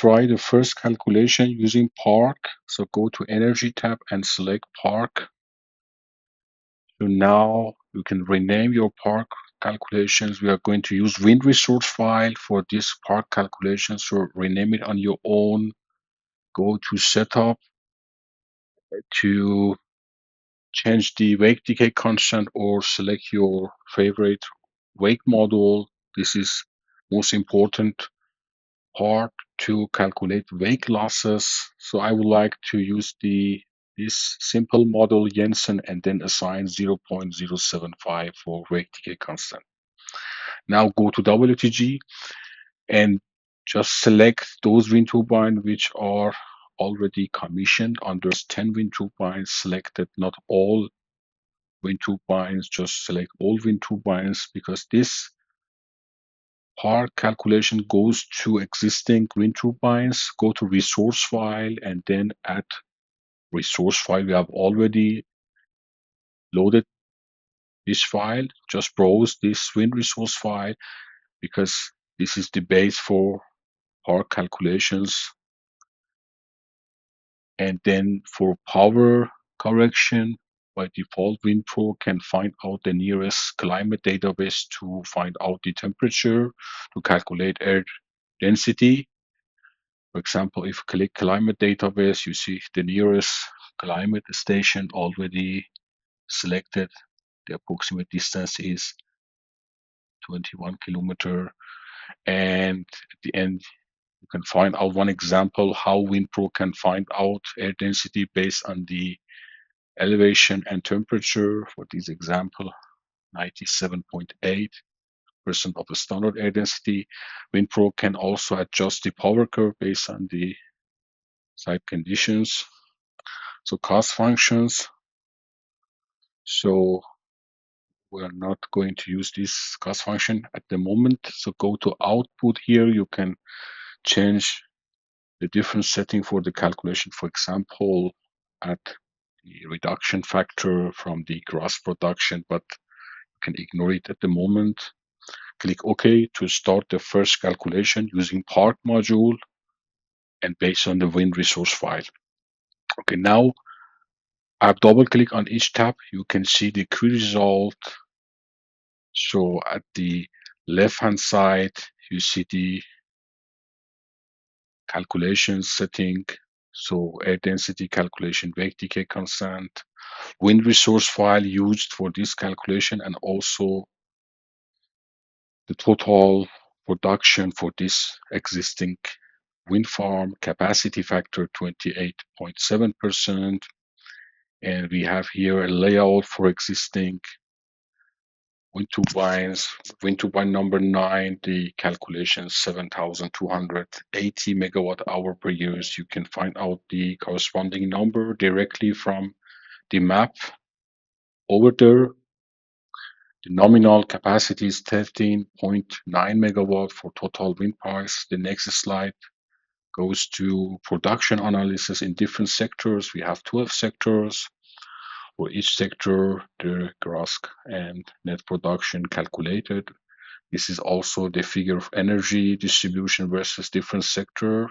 try the first calculation using Park. So go to Energy tab and select Park. So now you can rename your Park calculations. We are going to use wind resource file for this Park calculation. So rename it on your own. Go to Setup to change the wake decay constant or select your favorite wake model. This is most important part to calculate wake losses. So I would like to use this simple model Jensen and then assign 0.075 for wake decay constant. Now go to WTG and just select those wind turbines which are already commissioned. Under 10 wind turbines selected, not all wind turbines, just select all wind turbines, because this part calculation goes to existing wind turbines. Go to resource file and then add resource file. We have already loaded this file. Just browse this wind resource file because this is the base for our calculations. And then for power correction, by default, windPRO can find out the nearest climate database to find out the temperature, to calculate air density. For example, if you click climate database, you see the nearest climate station already selected. The approximate distance is 21 kilometer. And at the end, you can find out one example how windPRO can find out air density based on the elevation and temperature. For this example, 97.8% of the standard air density. windPRO can also adjust the power curve based on the site conditions. So cost functions. So we're not going to use this cost function at the moment. So go to output here. You can change the different setting for the calculation. For example, add the reduction factor from the gross production, but you can ignore it at the moment. Click OK to start the first calculation using Park module and based on the wind resource file. Okay, now I double click on each tab. You can see the key result. So at the left hand side, you see the calculation setting. So air density calculation, wake decay constant, wind resource file used for this calculation, and also the total production for this existing wind farm, capacity factor 28.7%. And we have here a layout for existing wind turbines. Wind turbine number 9, the calculation 7,280 megawatt hour per year. You can find out the corresponding number directly from the map over there. The nominal capacity is 13.9 megawatt for total wind parks. The next slide goes to production analysis in different sectors. We have 12 sectors. For each sector, the gross and net production calculated. This is also the figure of energy distribution versus different sector.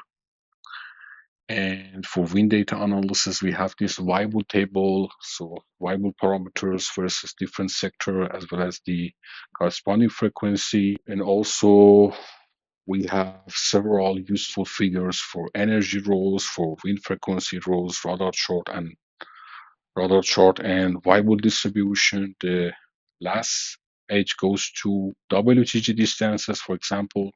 And for wind data analysis, we have this variable table, so variable parameters versus different sector, as well as the corresponding frequency. And also we have several useful figures for energy roles, for wind frequency roles, radar chart and variable distribution. The last page goes to WTG distances. For example,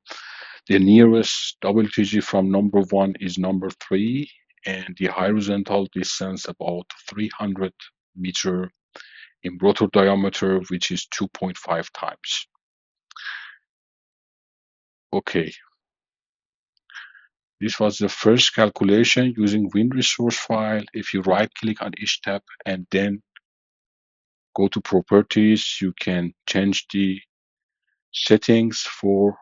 the nearest WTG from number 1 is number 3, and the horizontal distance about 300 meter in rotor diameter, which is 2.5 times. Okay. This was the first calculation using wind resource file. If you right click on each tab and then go to properties, you can change the settings for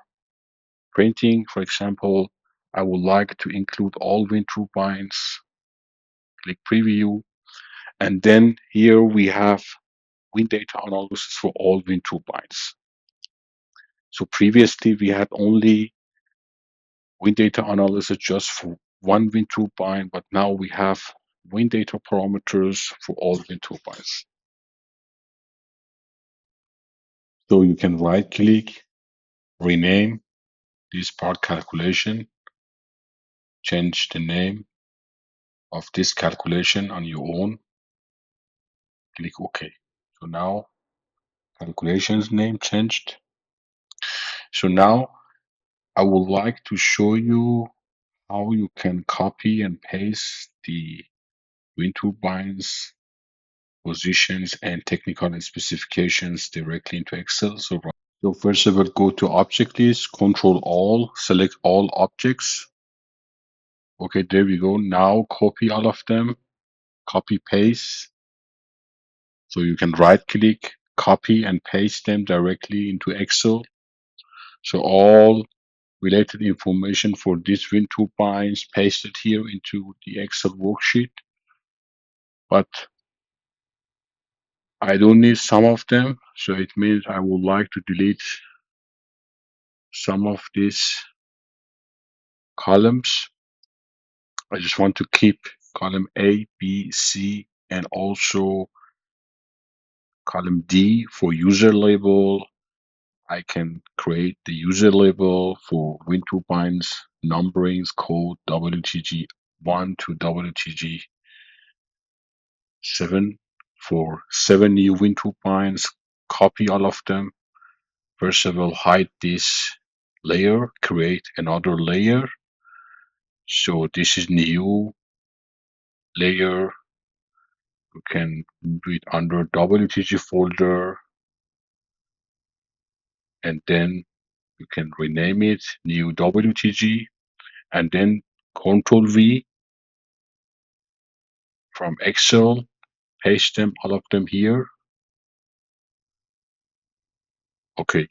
printing. For example, I would like to include all wind turbines. Click preview. And then here we have wind data analysis for all wind turbines. So previously we had only wind data analysis just for one wind turbine, but now we have wind data parameters for all wind turbines. So you can right click, rename this part calculation, change the name of this calculation on your own, click OK. So now calculations name changed. So now I would like to show you how you can copy and paste the wind turbines positions and technical specifications directly into Excel. So first of all, go to object list, control all, select all objects. Okay, there we go. Now copy all of them, copy paste. So you can right click, copy and paste them directly into Excel. So all related information for these wind turbines pasted here into the Excel worksheet. But I don't need some of them. So it means I would like to delete some of these columns. I just want to keep column A, B, C, and also column D for user label. I can create the user label for wind turbines, numberings, code WTG1 to WTG7 for 7 new wind turbines. Copy all of them. First of all, hide this layer, create another layer. So this is new layer. You can do it under WTG folder, and then you can rename it new WTG, and then Control V from Excel, paste them, all of them here. Okay,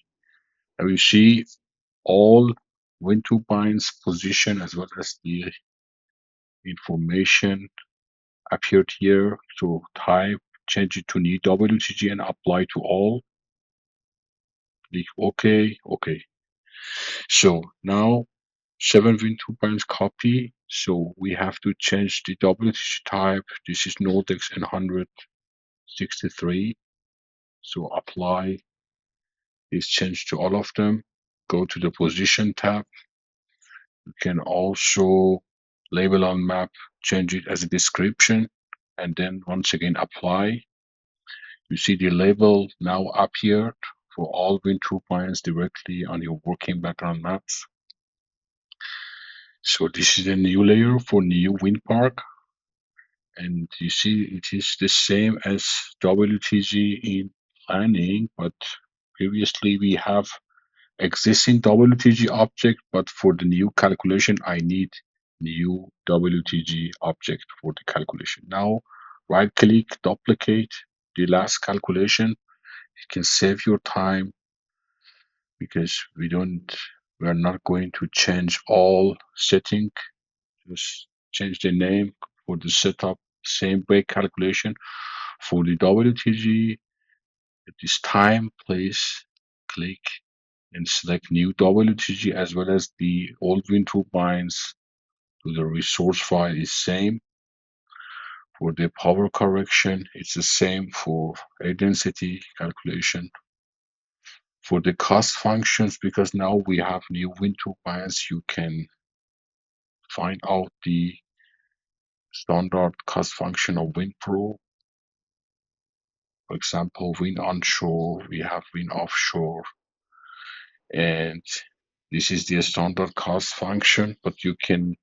now you see all wind turbines position as well as the information appeared here. So type, change it to new WTG and apply to all. Click OK, OK. So now 7 wind turbines copy. So we have to change the WTG type. This is Nordex N163. So apply this change to all of them. Go to the position tab. You can also label on map, change it as a description, and then once again apply. You see the label now appeared for all wind turbines directly on your working background maps. So this is a new layer for new Windpark. And you see it is the same as WTG in planning, but previously we have existing WTG object, but for the new calculation, I need new WTG object for the calculation. Now, right click, duplicate the last calculation. You can save your time because we're not going to change all setting. Just change the name for the setup, same break calculation for the WTG. At this time, please click and select new WTG as well as the old wind turbines. So the resource file is same. For the power correction, it's the same for air density calculation. For the cost functions, because now we have new wind turbines, you can find out the standard cost function of windPRO. For example, wind onshore, we have wind offshore, and this is the standard cost function, but you can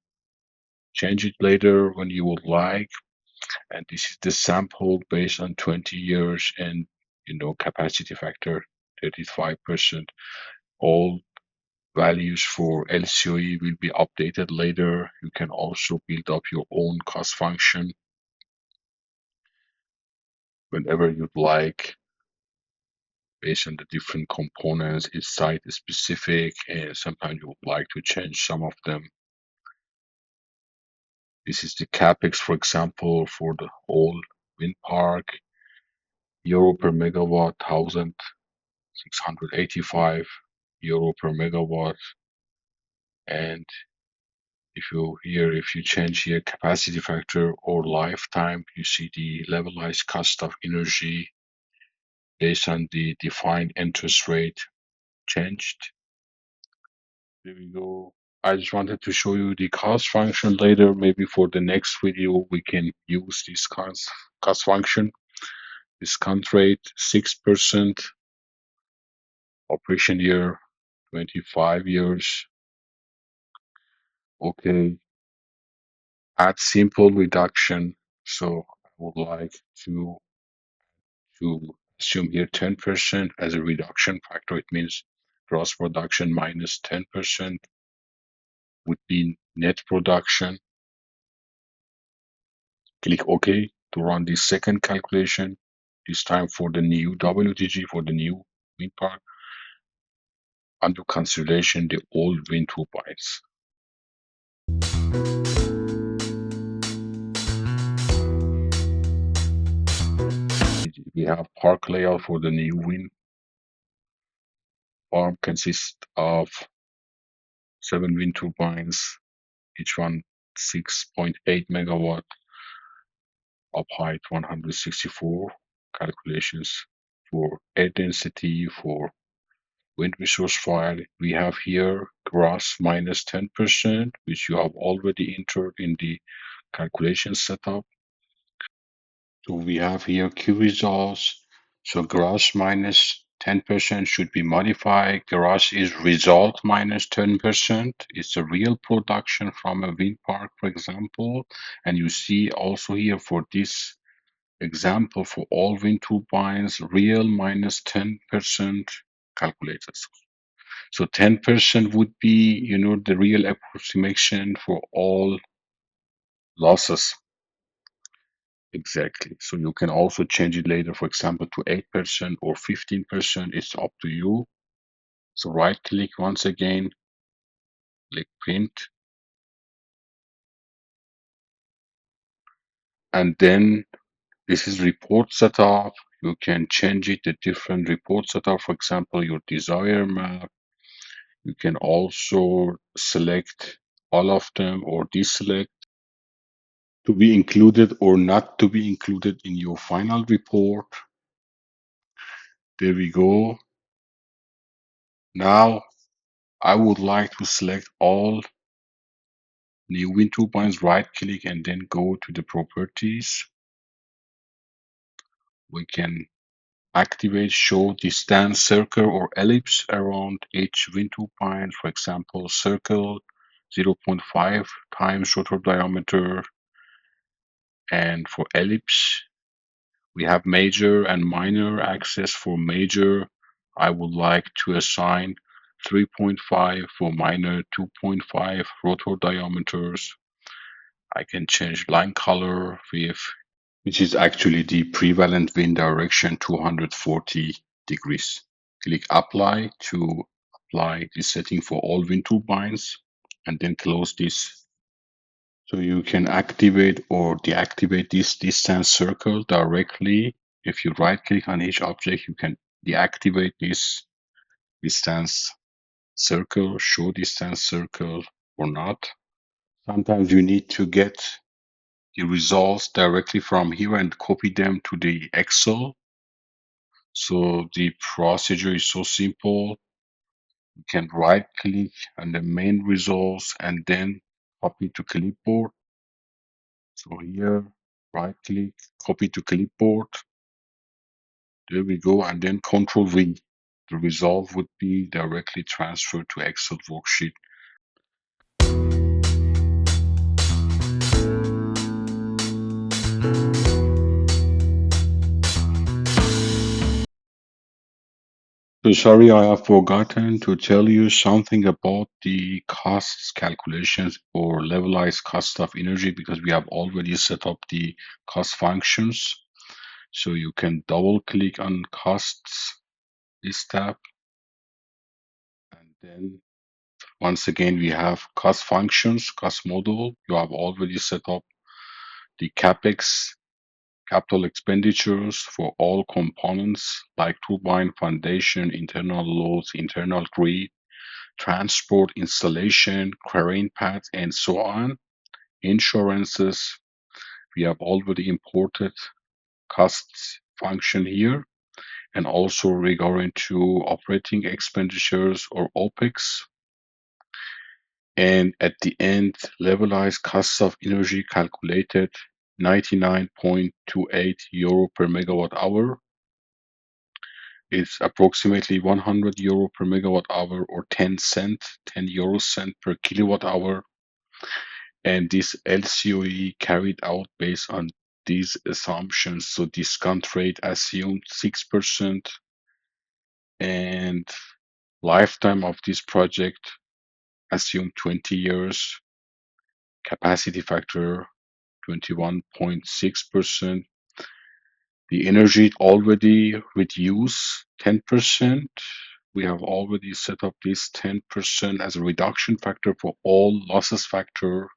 change it later when you would like. And this is the sample based on 20 years and capacity factor 35%. All values for LCOE will be updated later. You can also build up your own cost function whenever you'd like based on the different components. It's site specific and sometimes you would like to change some of them. This is the capex, for example, for the whole wind park. Euro per megawatt, 1,685 euro per megawatt. And If you change here capacity factor or lifetime, you see the levelized cost of energy based on the defined interest rate changed. There we go. I just wanted to show you the cost function later. Maybe for the next video, we can use this cost function. Discount rate 6%, operation year 25 years. Okay, add simple reduction. So I would like to assume here 10% as a reduction factor. It means gross production minus 10% would be net production. Click OK to run the second calculation, this time for the new WTG, for the new wind park, under consideration the old wind turbines. We have park layout for the new wind farm consists of 7 wind turbines, each one 6.8 megawatt, up height 164, calculations for air density, for wind resource file. We have here gross minus 10%, which you have already entered in the calculation setup. So we have here Q results. So gross minus 10% should be modified. Gross is result minus 10%. It's a real production from a wind park, for example. And you see also here for this example, for all wind turbines, real minus 10% calculated. So 10% would be, the real approximation for all losses. Exactly. So you can also change it later, for example, to 8% or 15%. It's up to you. So right click once again, click print, and then this is report setup. You can change it to different report setup. For example, your desired map. You can also select all of them or deselect to be included or not to be included in your final report. There we go. Now I would like to select all new wind turbines, right click and then go to the properties. We can activate show distance circle or ellipse around each wind turbine. For example, circle 0.5 times rotor diameter, and for ellipse we have major and minor axis. For major, I would like to assign 3.5, for minor 2.5 rotor diameters. I can change line color with, which is actually the prevalent wind direction, 240 degrees. Click apply to apply this setting for all wind turbines, and then close this. So you can activate or deactivate this distance circle directly. If you right click on each object, you can deactivate this distance circle, show distance circle or not. Sometimes you need to get the results directly from here and copy them to the Excel. So the procedure is so simple. You can right click on the main results and then copy to clipboard. So here, right click, copy to clipboard. There we go. And then Control V. The result would be directly transferred to Excel worksheet. So sorry, I have forgotten to tell you something about the costs calculations or levelized cost of energy, because we have already set up the cost functions. So you can double click on costs, this tab, and then once again we have cost functions, cost module. You have already set up the capex, capital expenditures for all components like turbine foundation, internal loads, internal grid. transport, installation, quarrying paths, and so on. Insurances, we have already imported costs function here, and also regarding to operating expenditures or OPEX. And at the end, levelized costs of energy calculated 99.28 euro per megawatt hour. It's approximately 100 euro per megawatt hour or 10 euro cent per kilowatt hour. And this LCOE carried out based on these assumptions. So discount rate assumed 6%, and lifetime of this project assumed 20 years, capacity factor 21.6%. The energy already reduced 10%. We have already set up this 10% as a reduction factor for all losses factor